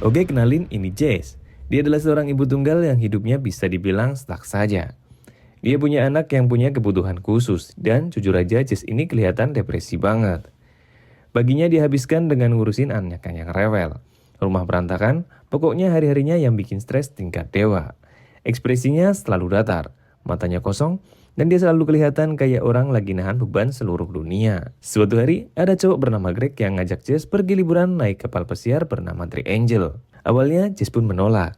Oke, kenalin, ini Jess. Dia adalah seorang ibu tunggal yang hidupnya bisa dibilang stuck saja. Dia punya anak yang punya kebutuhan khusus, dan jujur aja Jess ini kelihatan depresi banget. Baginya dihabiskan dengan ngurusin anaknya yang rewel. Rumah berantakan, pokoknya hari-harinya yang bikin stres tingkat dewa. Ekspresinya selalu datar, matanya kosong, dan dia selalu kelihatan kayak orang lagi nahan beban seluruh dunia. Suatu hari, ada cowok bernama Greg yang ngajak Jess pergi liburan naik kapal pesiar bernama Tree Angel. Awalnya Jess pun menolak.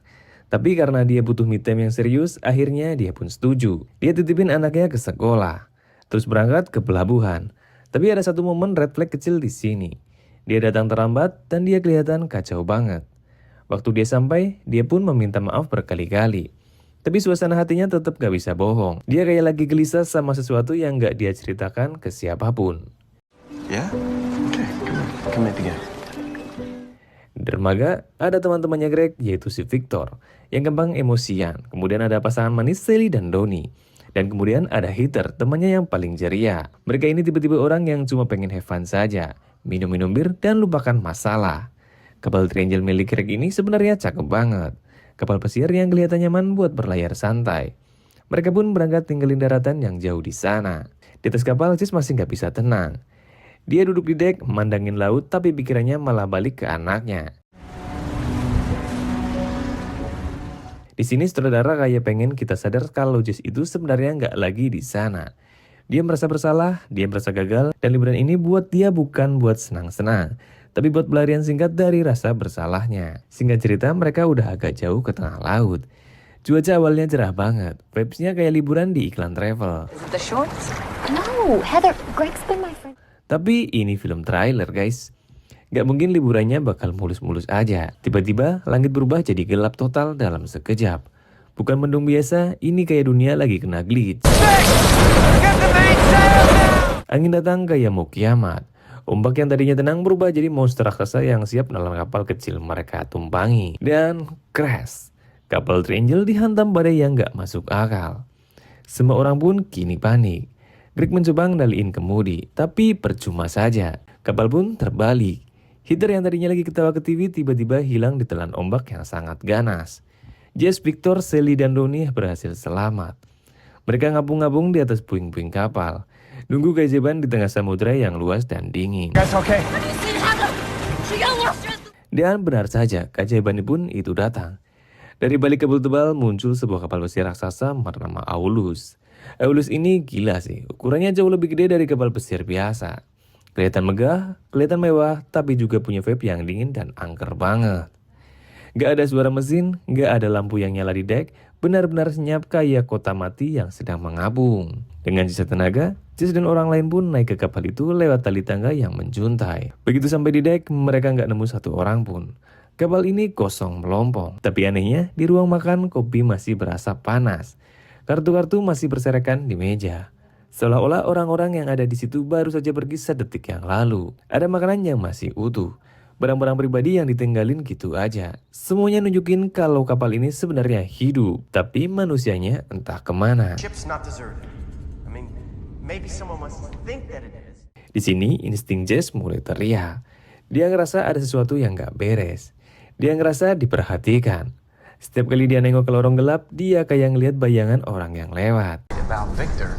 Tapi karena dia butuh me time yang serius, akhirnya dia pun setuju. Dia titipin anaknya ke sekolah, terus berangkat ke pelabuhan. Tapi ada satu momen red flag kecil di sini. Dia datang terlambat dan dia kelihatan kacau banget. Waktu dia sampai, dia pun meminta maaf berkali-kali. Tapi suasana hatinya tetap gak bisa bohong. Dia kayak lagi gelisah sama sesuatu yang gak dia ceritakan ke siapapun. Yeah? Okay, come in together. Di dermaga, ada teman-temannya Greg, yaitu si Victor, yang gampang emosian. Kemudian ada pasangan manis Sally dan Donnie. Dan kemudian ada Heather, temannya yang paling ceria. Mereka ini tipe-tipe orang yang cuma pengen have fun saja, minum-minum bir dan lupakan masalah. Kapal Tree Angel milik Greg ini sebenarnya cakep banget. Kapal pesiar yang kelihatan nyaman buat berlayar santai. Mereka pun berangkat tinggalin daratan yang jauh di sana. Di atas kapal, Jess masih nggak bisa tenang. Dia duduk di dek, memandangin laut, tapi pikirannya malah balik ke anaknya. Di sini sutradara kayak pengen kita sadar kalau Jess itu sebenarnya nggak lagi di sana. Dia merasa bersalah, dia merasa gagal, dan liburan ini buat dia bukan buat senang-senang, tapi buat pelarian singkat dari rasa bersalahnya. Singkat cerita, mereka udah agak jauh ke tengah laut. Cuaca awalnya cerah banget, vibes-nya kayak liburan di iklan travel. Is it the shorts? No, Heather, Greg's been my friend. Tapi ini film trailer guys. Gak mungkin liburannya bakal mulus-mulus aja. Tiba-tiba langit berubah jadi gelap total dalam sekejap. Bukan mendung biasa, ini kayak dunia lagi kena glitch. Angin datang kayak mau kiamat. Ombak yang tadinya tenang berubah jadi monster raksasa yang siap dalam kapal kecil mereka tumpangi. Dan crash. Kapal Tree Angel dihantam badai yang gak masuk akal. Semua orang pun kini panik. Greg mencoba ngendaliin kemudi, tapi percuma saja. Kapal pun terbalik. Heather yang tadinya lagi ketawa ke TV tiba-tiba hilang ditelan ombak yang sangat ganas. Jess, Victor, Sally, dan Donnie berhasil selamat. Mereka ngapung-ngapung di atas puing-puing kapal. Nunggu keajaiban di tengah samudera yang luas dan dingin. Guys, okay? Dan benar saja, keajaiban pun itu datang. Dari balik kabel tebal muncul sebuah kapal pesiar raksasa bernama Aulus. Aulus ini gila sih, ukurannya jauh lebih gede dari kapal pesiar biasa. Kelihatan megah, kelihatan mewah, tapi juga punya vibe yang dingin dan angker banget. Gak ada suara mesin, gak ada lampu yang nyala di dek, benar-benar senyap kayak kota mati yang sedang mengabung. Dengan sisa tenaga, Jess dan orang lain pun naik ke kapal itu lewat tali tangga yang menjuntai. Begitu sampai di dek, mereka gak nemu satu orang pun. Kapal ini kosong melompong, tapi anehnya di ruang makan kopi masih berasap panas. Kartu-kartu masih berserakan di meja. Seolah-olah orang-orang yang ada di situ baru saja pergi sedetik yang lalu. Ada makanan yang masih utuh. Barang-barang pribadi yang ditinggalin gitu aja. Semuanya nunjukin kalau kapal ini sebenarnya hidup, tapi manusianya entah kemana. Ship's not deserted. I mean, maybe someone must think that it is. Di sini insting Jess mulai teriak. Dia ngerasa ada sesuatu yang gak beres. Dia ngerasa diperhatikan. Setiap kali dia nengok ke lorong gelap, dia kayak ngeliat bayangan orang yang lewat. About Victor.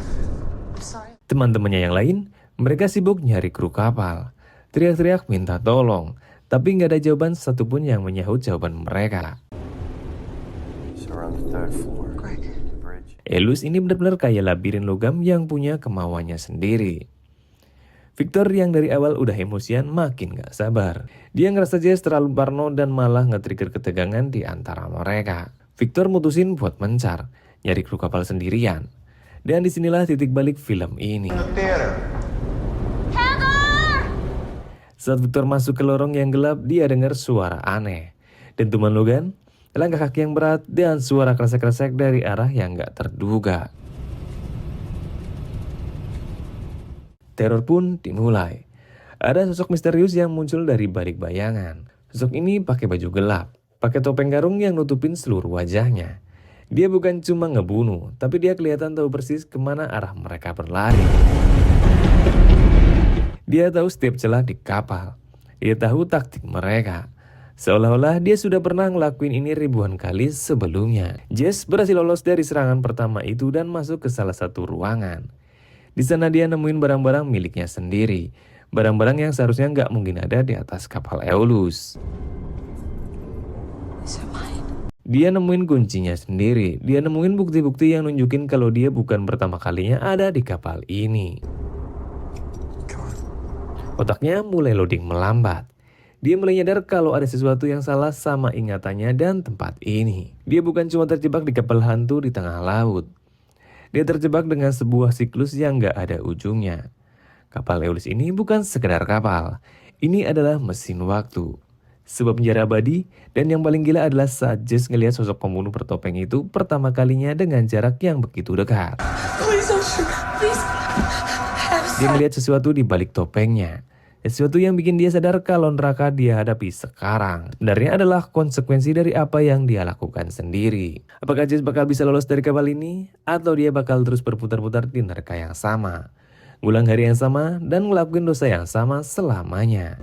Teman-temannya yang lain, mereka sibuk nyari kru kapal. Teriak-teriak minta tolong, tapi nggak ada jawaban satupun yang menyahut jawaban mereka. So we're on the third floor. Greg. The bridge. Elus ini benar-benar kayak labirin logam yang punya kemauannya sendiri. Victor yang dari awal udah emosian makin gak sabar. Dia ngerasa Jess terlalu parno dan malah nge-trigger ketegangan di antara mereka. Victor mutusin buat mencar, nyari kru kapal sendirian. Dan disinilah titik balik film ini. The theater. Saat Victor masuk ke lorong yang gelap, dia dengar suara aneh. Dentuman logan, langkah kaki yang berat, dan suara kresek-kresek dari arah yang gak terduga. Teror pun dimulai. Ada sosok misterius yang muncul dari balik bayangan. Sosok ini pakai baju gelap, pakai topeng karung yang nutupin seluruh wajahnya. Dia bukan cuma ngebunuh, tapi dia kelihatan tahu persis kemana arah mereka berlari. Dia tahu setiap celah di kapal. Dia tahu taktik mereka. Seolah-olah dia sudah pernah ngelakuin ini ribuan kali sebelumnya. Jess berhasil lolos dari serangan pertama itu dan masuk ke salah satu ruangan. Di sana dia nemuin barang-barang miliknya sendiri. Barang-barang yang seharusnya nggak mungkin ada di atas kapal Aeolus. Dia nemuin kuncinya sendiri. Dia nemuin bukti-bukti yang nunjukin kalau dia bukan pertama kalinya ada di kapal ini. Otaknya mulai loading melambat. Dia mulai nyadar kalau ada sesuatu yang salah sama ingatannya dan tempat ini. Dia bukan cuma terjebak di kapal hantu di tengah laut. Dia terjebak dengan sebuah siklus yang gak ada ujungnya. Kapal Aeolus ini bukan sekedar kapal. Ini adalah mesin waktu. Sebuah penjara abadi, dan yang paling gila adalah saat Jess ngelihat sosok pembunuh bertopeng itu pertama kalinya dengan jarak yang begitu dekat. Please don't shoot. Please. Dia melihat sesuatu di balik topengnya. Sesuatu yang bikin dia sadar kalau neraka dia hadapi sekarang sebenarnya adalah konsekuensi dari apa yang dia lakukan sendiri. Apakah Jess bakal bisa lolos dari kapal ini? Atau dia bakal terus berputar-putar di neraka yang sama? Ngulang hari yang sama dan ngelakuin dosa yang sama selamanya.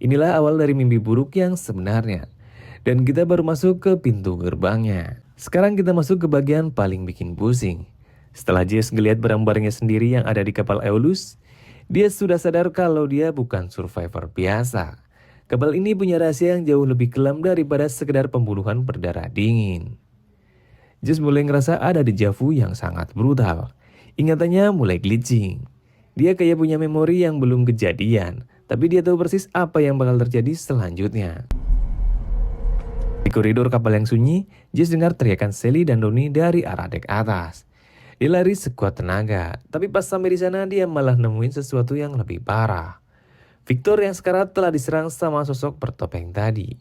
Inilah awal dari mimpi buruk yang sebenarnya. Dan kita baru masuk ke pintu gerbangnya. Sekarang kita masuk ke bagian paling bikin pusing. Setelah Jess ngelihat barang-barangnya sendiri yang ada di kapal Aeolus, dia sudah sadar kalau dia bukan survivor biasa. Kapal ini punya rahasia yang jauh lebih kelam daripada sekedar pembunuhan berdarah dingin. Jess mulai ngerasa ada deja vu yang sangat brutal. Ingatannya mulai glitching. Dia kayak punya memori yang belum kejadian, tapi dia tahu persis apa yang bakal terjadi selanjutnya. Di koridor kapal yang sunyi, Jess dengar teriakan Sally dan Donnie dari arah dek atas. Dia lari sekuat tenaga, tapi pas sampai di sana dia malah nemuin sesuatu yang lebih parah. Victor yang sekarat telah diserang sama sosok bertopeng tadi.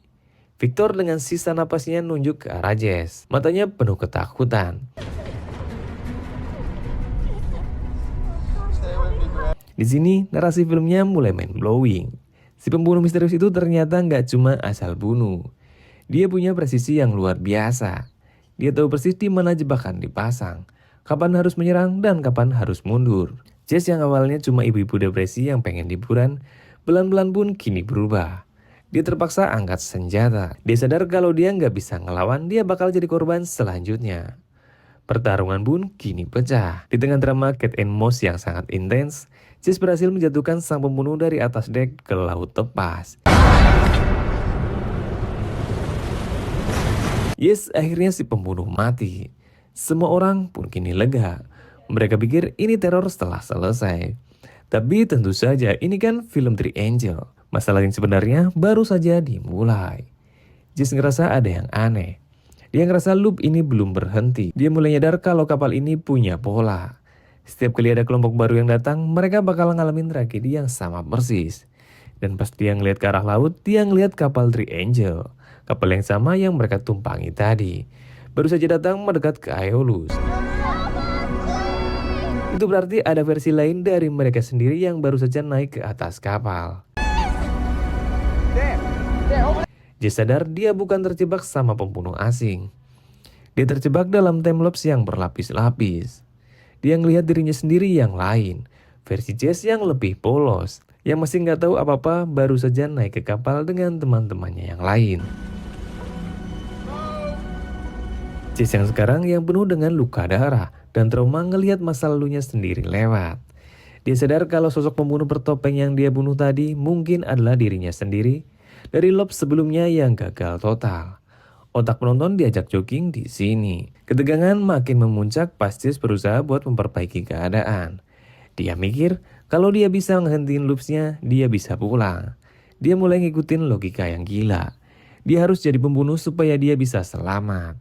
Victor dengan sisa napasnya nunjuk ke arah Jess. Matanya penuh ketakutan. Di sini narasi filmnya mulai mind-blowing. Si pembunuh misterius itu ternyata nggak cuma asal bunuh. Dia punya presisi yang luar biasa. Dia tahu persis di mana jebakan dipasang. Kapan harus menyerang dan kapan harus mundur. Jess yang awalnya cuma ibu-ibu depresi yang pengen liburan, pelan-pelan pun kini berubah. Dia terpaksa angkat senjata. Dia sadar kalau dia nggak bisa ngelawan, dia bakal jadi korban selanjutnya. Pertarungan pun kini pecah. Di tengah drama cat and mouse yang sangat intens, Jess berhasil menjatuhkan sang pembunuh dari atas dek ke laut lepas. Yes, akhirnya si pembunuh mati. Semua orang pun kini lega. Mereka pikir ini teror setelah selesai. Tapi tentu saja ini kan film Three Angel. Masalah yang sebenarnya baru saja dimulai. Jess ngerasa ada yang aneh. Dia ngerasa loop ini belum berhenti. Dia mulai nyadar kalau kapal ini punya pola. Setiap kali ada kelompok baru yang datang, mereka bakal ngalamin tragedi yang sama persis. Dan pas dia ngeliat ke arah laut, dia ngeliat kapal Three Angel. Kapal yang sama yang mereka tumpangi tadi. Baru saja datang mendekat ke Aeolus. Itu berarti ada versi lain dari mereka sendiri yang baru saja naik ke atas kapal. Jess sadar dia bukan terjebak sama pembunuh asing. Dia terjebak dalam timelapse yang berlapis-lapis. Dia ngelihat dirinya sendiri yang lain. Versi Jess yang lebih polos. Yang masih nggak tahu apa-apa baru saja naik ke kapal dengan teman-temannya yang lain. Jess yang sekarang yang penuh dengan luka darah dan trauma ngelihat masa lalunya sendiri lewat. Dia sadar kalau sosok pembunuh bertopeng yang dia bunuh tadi mungkin adalah dirinya sendiri dari loop sebelumnya yang gagal total. Otak penonton diajak jogging di sini. Ketegangan makin memuncak pas Jess berusaha buat memperbaiki keadaan. Dia mikir kalau dia bisa ngehentiin loopsnya, dia bisa pulang. Dia mulai ngikutin logika yang gila. Dia harus jadi pembunuh supaya dia bisa selamat.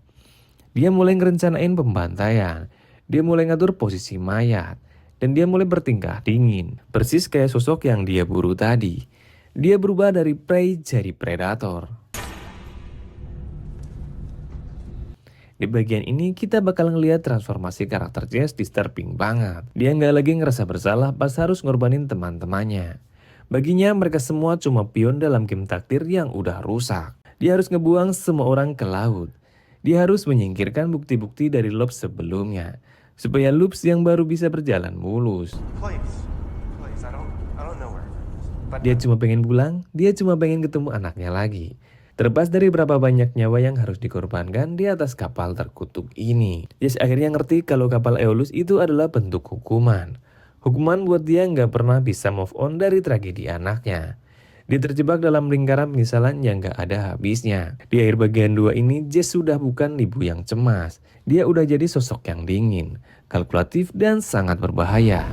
Dia mulai ngerencanain pembantaian. Dia mulai ngatur posisi mayat. Dan dia mulai bertingkah dingin. Persis kayak sosok yang dia buru tadi. Dia berubah dari prey jadi predator. Di bagian ini kita bakal ngeliat transformasi karakter Jess disturbing banget. Dia nggak lagi ngerasa bersalah pas harus ngorbanin teman-temannya. Baginya mereka semua cuma pion dalam game takdir yang udah rusak. Dia harus ngebuang semua orang ke laut. Dia harus menyingkirkan bukti-bukti dari loop sebelumnya, supaya loops yang baru bisa berjalan mulus. Please, I don't know where. Dia cuma pengen pulang, dia cuma pengen ketemu anaknya lagi. Terlepas dari berapa banyak nyawa yang harus dikorbankan di atas kapal terkutuk ini. Jess akhirnya ngerti kalau kapal Aeolus itu adalah bentuk hukuman. Hukuman buat dia nggak pernah bisa move on dari tragedi anaknya. Dia terjebak dalam lingkaran penyesalan yang gak ada habisnya. Di akhir bagian 2 ini, Jess sudah bukan ibu yang cemas. Dia udah jadi sosok yang dingin, kalkulatif, dan sangat berbahaya.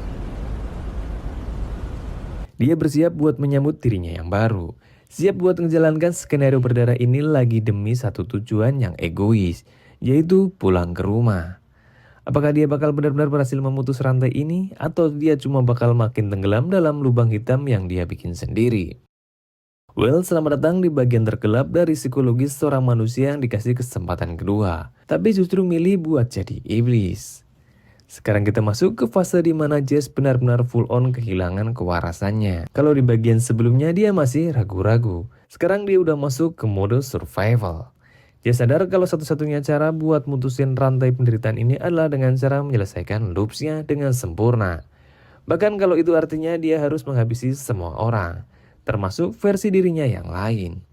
Dia bersiap buat menyambut dirinya yang baru. Siap buat menjalankan skenario berdarah ini lagi demi satu tujuan yang egois, yaitu pulang ke rumah. Apakah dia bakal benar-benar berhasil memutus rantai ini, atau dia cuma bakal makin tenggelam dalam lubang hitam yang dia bikin sendiri? Well, selamat datang di bagian tergelap dari psikologis seorang manusia yang dikasih kesempatan kedua, tapi justru milih buat jadi iblis. Sekarang kita masuk ke fase di mana Jess benar-benar full on kehilangan kewarasannya. Kalau di bagian sebelumnya dia masih ragu-ragu, sekarang dia udah masuk ke mode survival. Jess sadar kalau satu-satunya cara buat mutusin rantai penderitaan ini adalah dengan cara menyelesaikan loopsnya dengan sempurna. Bahkan kalau itu artinya dia harus menghabisi semua orang, termasuk versi dirinya yang lain.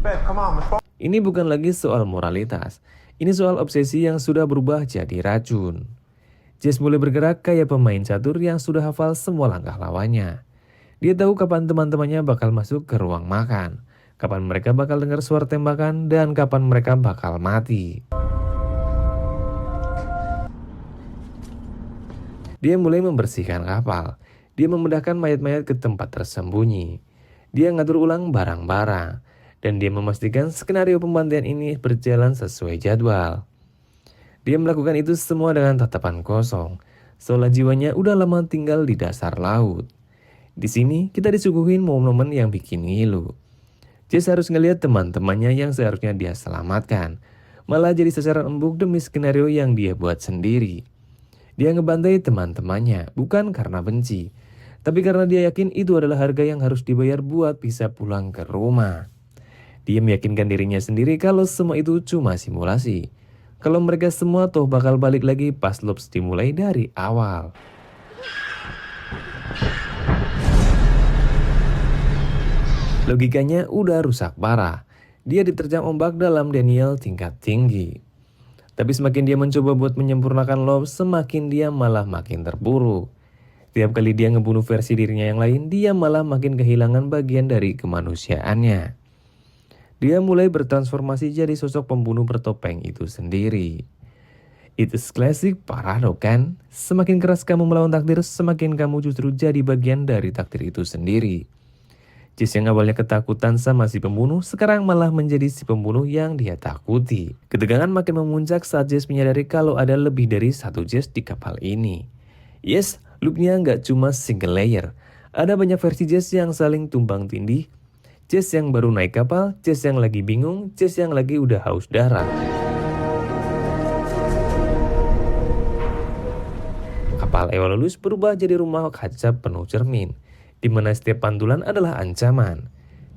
Babe, come on, let's go. Ini bukan lagi soal moralitas, ini soal obsesi yang sudah berubah jadi racun. Jess mulai bergerak kayak pemain catur yang sudah hafal semua langkah lawannya. Dia tahu kapan teman-temannya bakal masuk ke ruang makan, kapan mereka bakal dengar suara tembakan, dan kapan mereka bakal mati. Dia mulai membersihkan kapal. Dia memindahkan mayat-mayat ke tempat tersembunyi. Dia ngatur ulang barang-barang. Dan dia memastikan skenario pembantaian ini berjalan sesuai jadwal. Dia melakukan itu semua dengan tatapan kosong, seolah jiwanya udah lama tinggal di dasar laut. Di sini kita disuguhin momen-momen yang bikin ngilu. Jess harus ngelihat teman-temannya yang seharusnya dia selamatkan, malah jadi sasaran empuk demi skenario yang dia buat sendiri. Dia ngebantai teman-temannya bukan karena benci, tapi karena dia yakin itu adalah harga yang harus dibayar buat bisa pulang ke rumah. Dia meyakinkan dirinya sendiri kalau semua itu cuma simulasi. Kalau mereka semua toh bakal balik lagi pas loops dimulai dari awal. Logikanya udah rusak parah. Dia diterjang ombak dalam Daniel tingkat tinggi. Tapi semakin dia mencoba buat menyempurnakan loops, semakin dia malah makin terpuruk. Tiap kali dia ngebunuh versi dirinya yang lain, dia malah makin kehilangan bagian dari kemanusiaannya. Dia mulai bertransformasi jadi sosok pembunuh bertopeng itu sendiri. It's classic paradox kan? Semakin keras kamu melawan takdir, semakin kamu justru jadi bagian dari takdir itu sendiri. Jess yang awalnya ketakutan sama si pembunuh, sekarang malah menjadi si pembunuh yang dia takuti. Ketegangan makin memuncak saat Jess menyadari kalau ada lebih dari satu Jess di kapal ini. Yes, loopnya nggak cuma single layer. Ada banyak versi Jess yang saling tumbang tindih. Jess yang baru naik kapal, Jess yang lagi bingung, Jess yang lagi udah haus darah. Kapal Aeolus berubah jadi rumah kaca penuh cermin, di mana setiap pantulan adalah ancaman.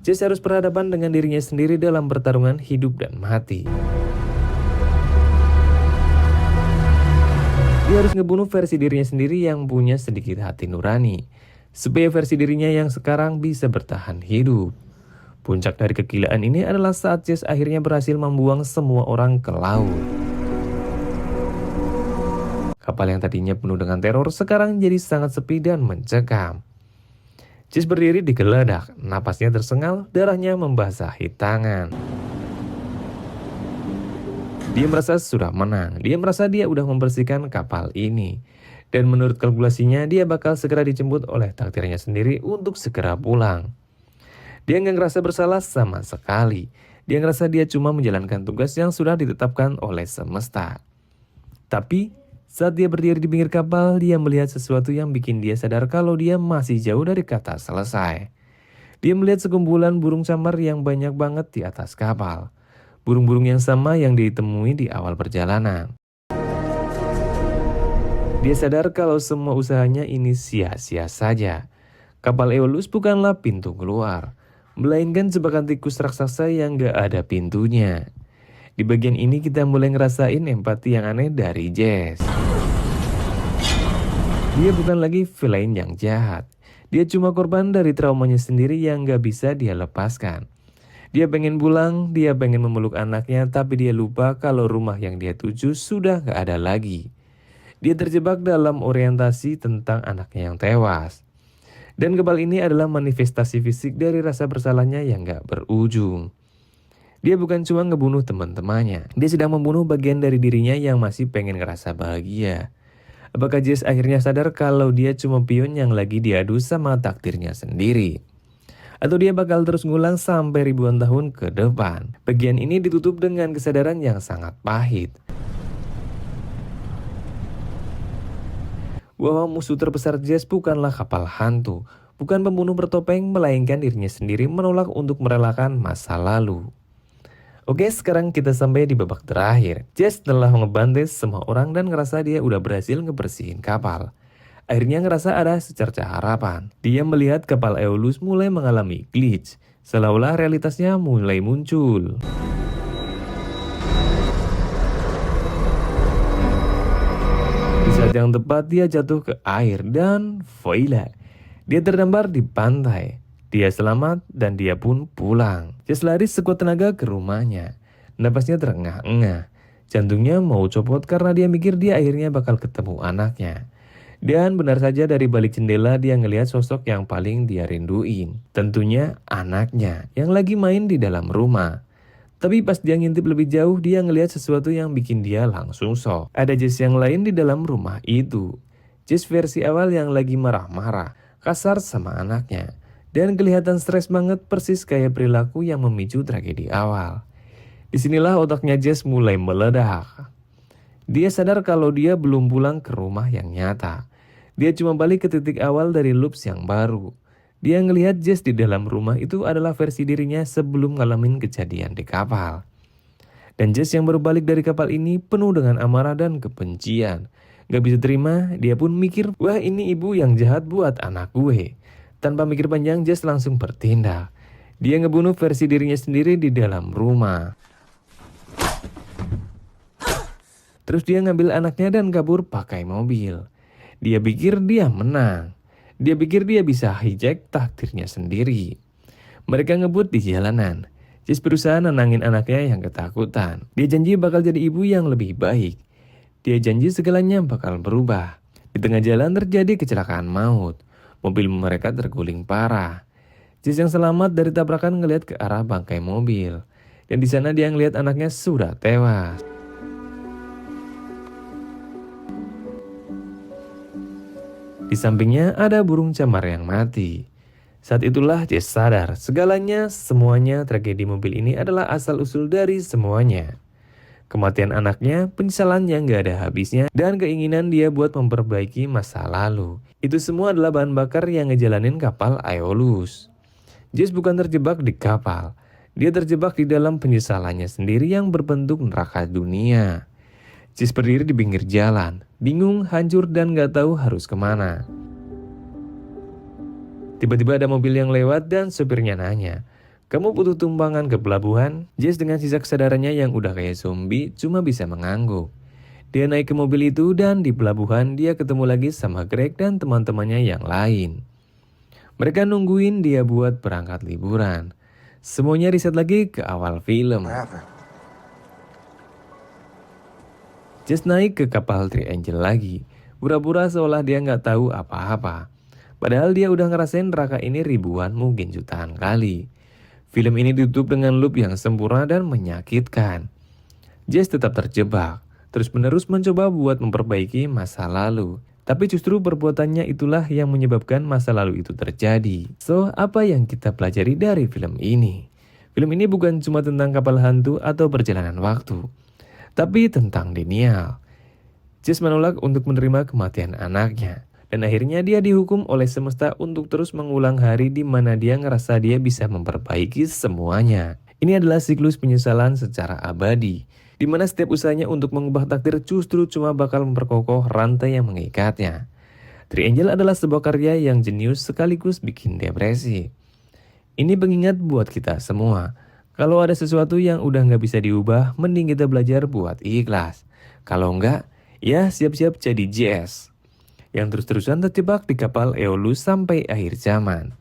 Jess harus berhadapan dengan dirinya sendiri dalam pertarungan hidup dan mati. Dia harus ngebunuh versi dirinya sendiri yang punya sedikit hati nurani, supaya versi dirinya yang sekarang bisa bertahan hidup. Puncak dari kegilaan ini adalah saat Jess akhirnya berhasil membuang semua orang ke laut. Kapal yang tadinya penuh dengan teror sekarang jadi sangat sepi dan mencekam. Jess berdiri di geladak, napasnya tersengal, darahnya membasahi tangan. Dia merasa sudah menang, dia merasa dia udah membersihkan kapal ini. Dan menurut kalkulasinya dia bakal segera dijemput oleh takdirnya sendiri untuk segera pulang. Dia nggak ngerasa bersalah sama sekali. Dia ngerasa dia cuma menjalankan tugas yang sudah ditetapkan oleh semesta. Tapi saat dia berdiri di pinggir kapal, dia melihat sesuatu yang bikin dia sadar kalau dia masih jauh dari kata selesai. Dia melihat sekumpulan burung camar yang banyak banget di atas kapal. Burung-burung yang sama yang ditemui di awal perjalanan. Dia sadar kalau semua usahanya ini sia-sia saja. Kapal Aeolus bukanlah pintu keluar, melainkan jebakan tikus raksasa yang gak ada pintunya. Di bagian ini kita mulai ngerasain empati yang aneh dari Jess. Dia bukan lagi villain yang jahat. Dia cuma korban dari traumanya sendiri yang gak bisa dia lepaskan. Dia pengen pulang, dia pengen memeluk anaknya, tapi dia lupa kalau rumah yang dia tuju sudah gak ada lagi. Dia terjebak dalam orientasi tentang anaknya yang tewas. Dan kebal ini adalah manifestasi fisik dari rasa bersalahnya yang gak berujung. Dia bukan cuma ngebunuh teman-temannya, dia sedang membunuh bagian dari dirinya yang masih pengen ngerasa bahagia. Apakah Jess akhirnya sadar kalau dia cuma pion yang lagi diadu sama takdirnya sendiri? Atau dia bakal terus ngulang sampai ribuan tahun ke depan? Bagian ini ditutup dengan kesadaran yang sangat pahit. Bahwa musuh terbesar Jess bukanlah kapal hantu, bukan pembunuh bertopeng, melainkan dirinya sendiri menolak untuk merelakan masa lalu. Oke, sekarang kita sampai di babak terakhir. Jess telah ngebantai semua orang dan ngerasa dia udah berhasil ngebersihin kapal. Akhirnya ngerasa ada secerca harapan. Dia melihat kapal Aeolus mulai mengalami glitch, seolah-olah realitasnya mulai muncul. Di saat yang tepat dia jatuh ke air dan voila, dia terdampar di pantai. Dia selamat dan dia pun pulang. Jess lari sekuat tenaga ke rumahnya. Napasnya terengah-engah. Jantungnya mau copot karena dia mikir dia akhirnya bakal ketemu anaknya. Dan benar saja dari balik jendela dia ngelihat sosok yang paling dia rinduin. Tentunya anaknya yang lagi main di dalam rumah. Tapi pas dia ngintip lebih jauh dia ngelihat sesuatu yang bikin dia langsung shock. Ada Jess yang lain di dalam rumah itu. Jess versi awal yang lagi marah-marah, kasar sama anaknya. Dan kelihatan stres banget persis kayak perilaku yang memicu tragedi awal. Disinilah otaknya Jess mulai meledak. Dia sadar kalau dia belum pulang ke rumah yang nyata. Dia cuma balik ke titik awal dari loops yang baru. Dia ngelihat Jess di dalam rumah itu adalah versi dirinya sebelum ngalamin kejadian di kapal. Dan Jess yang baru balik dari kapal ini penuh dengan amarah dan kebencian. Gak bisa terima, dia pun mikir, wah ini ibu yang jahat buat anak gue. Tanpa mikir panjang, Jess langsung bertindak. Dia ngebunuh versi dirinya sendiri di dalam rumah. Terus dia ngambil anaknya dan kabur pakai mobil. Dia pikir dia menang. Dia pikir dia bisa hijack takdirnya sendiri. Mereka ngebut di jalanan. Jess berusaha nenangin anaknya yang ketakutan. Dia janji bakal jadi ibu yang lebih baik. Dia janji segalanya bakal berubah. Di tengah jalan terjadi kecelakaan maut. Mobil mereka terguling parah. Jess yang selamat dari tabrakan ngelihat ke arah bangkai mobil. Dan di sana dia ngelihat anaknya sudah tewas. Di sampingnya ada burung camar yang mati. Saat itulah Jess sadar semuanya tragedi mobil ini adalah asal-usul dari semuanya. Kematian anaknya, penyesalan yang gak ada habisnya, dan keinginan dia buat memperbaiki masa lalu. Itu semua adalah bahan bakar yang ngejalanin kapal Aeolus. Jess bukan terjebak di kapal. Dia terjebak di dalam penyesalannya sendiri yang berbentuk neraka dunia. Jess berdiri di pinggir jalan, bingung, hancur, dan gak tahu harus kemana. Tiba-tiba ada mobil yang lewat dan sopirnya nanya, "Kamu butuh tumpangan ke pelabuhan?" Jess dengan sisa kesadarannya yang udah kayak zombie cuma bisa mengangguk. Dia naik ke mobil itu dan di pelabuhan dia ketemu lagi sama Greg dan teman-temannya yang lain. Mereka nungguin dia buat berangkat liburan. Semuanya riset lagi ke awal film. Jess naik ke kapal Three Angel lagi. Pura-pura seolah dia nggak tahu apa-apa. Padahal dia udah ngerasain neraka ini ribuan mungkin jutaan kali. Film ini ditutup dengan loop yang sempurna dan menyakitkan. Jess tetap terjebak, terus-menerus mencoba buat memperbaiki masa lalu. Tapi justru perbuatannya itulah yang menyebabkan masa lalu itu terjadi. So, apa yang kita pelajari dari film ini? Film ini bukan cuma tentang kapal hantu atau perjalanan waktu, tapi tentang denial. Jess menolak untuk menerima kematian anaknya. Dan akhirnya dia dihukum oleh semesta untuk terus mengulang hari di mana dia ngerasa dia bisa memperbaiki semuanya. Ini adalah siklus penyesalan secara abadi, di mana setiap usahanya untuk mengubah takdir justru cuma bakal memperkokoh rantai yang mengikatnya. Three Angel adalah sebuah karya yang jenius sekaligus bikin depresi. Ini pengingat buat kita semua. Kalau ada sesuatu yang udah gak bisa diubah, mending kita belajar buat ikhlas. Kalau enggak, ya siap-siap jadi Jess. yang terus-terusan terjebak di kapal Aeolus sampai akhir zaman.